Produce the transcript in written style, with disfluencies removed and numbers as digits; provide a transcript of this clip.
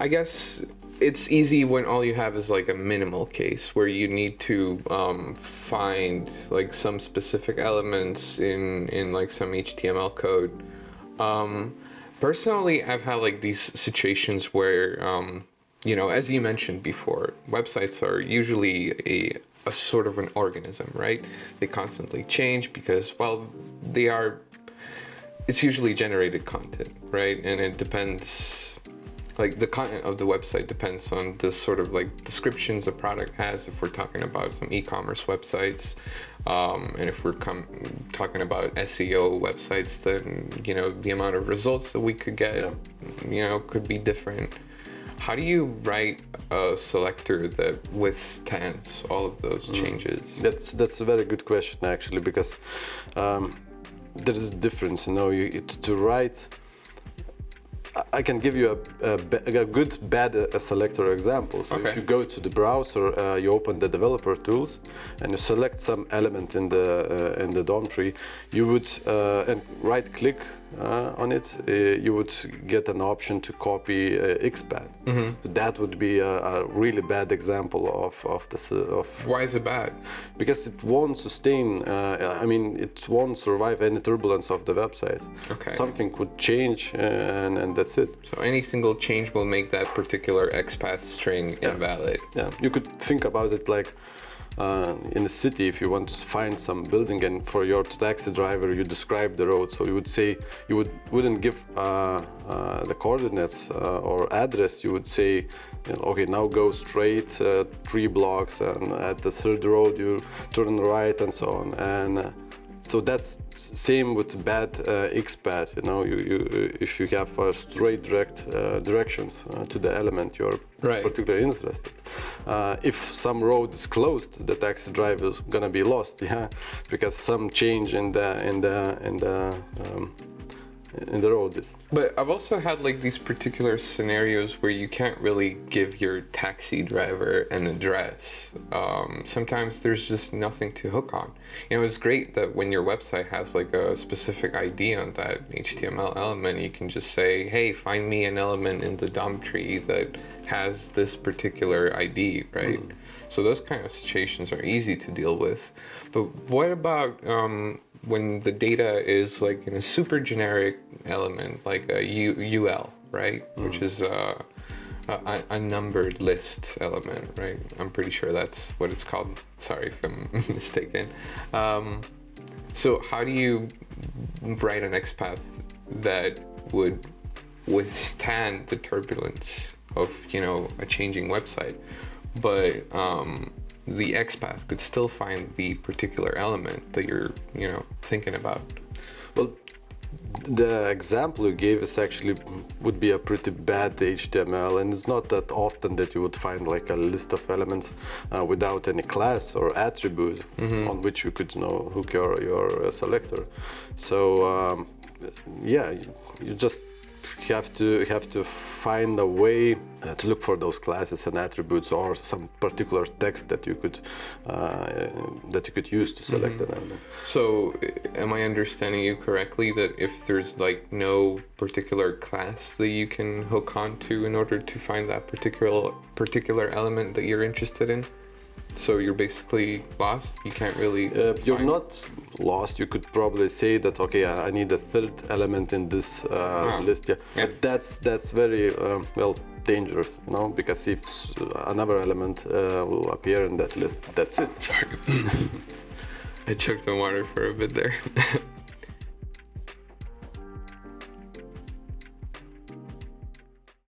I guess it's easy when all you have is like a minimal case where you need to find like some specific elements in like some HTML code. Personally, I've had like these situations where, you know, as you mentioned before, websites are usually a sort of an organism, right? They constantly change because, well, it's usually generated content, right? And it depends, like the content of the website depends on the sort of like descriptions a product has, if we're talking about some e-commerce websites, and if we're talking about SEO websites, then, you know, the amount of results that we could get, you know, could be different. How do you write a selector that withstands all of those changes? That's a very good question, actually, because there is a difference, you know. To write, I can give you a good, bad selector example. So if you go to the browser, you open the developer tools, and you select some element in the DOM tree, you would and right-click on it, you would get an option to copy XPath. So that would be a really bad example of this. Why is it bad? Because it won't sustain. I mean, it won't survive any turbulence of the website. Something could change, and that's it. So any single change will make that particular XPath string invalid. Yeah, you could think about it like in a city, if you want to find some building, and for your taxi driver you describe the road, so you would say, you wouldn't give the coordinates or address. You would say, you know, okay, now go straight 3 blocks, and at the 3rd road you turn right, and so on. And so that's same with bad XPath. You know, if you have straight direct directions to the element you're particularly interested. If some road is closed, the taxi driver is gonna be lost, because some change in the road is. But I've also had like these particular scenarios where you can't really give your taxi driver an address. Sometimes there's just nothing to hook on. You know, it's great that when your website has like a specific ID on that HTML element, you can just say, hey, find me an element in the DOM tree that has this particular ID, right? So those kind of situations are easy to deal with. But what about when the data is like in a super generic element, like a UL, right? Which is a numbered list element, right? I'm pretty sure that's what it's called. Sorry if I'm mistaken. So how do you write an XPath that would withstand the turbulence of, you know, a changing website, but the XPath could still find the particular element that you're, you know, thinking about? Well, the example you gave is actually would be a pretty bad HTML, and it's not that often that you would find like a list of elements without any class or attribute on which you could, you know, hook your selector. So yeah, you just have to find a way to look for those classes and attributes, or some particular text that you could use to select an element. So am I understanding you correctly that if there's like no particular class that you can hook onto in order to find that particular element that you're interested in, so you're basically lost? You can't really you're not lost. You could probably say that, okay, I need a 3rd element in this list. But that's very well, dangerous, you know, because if another element will appear in that list, that's it. Sorry. I choked on water for a bit there.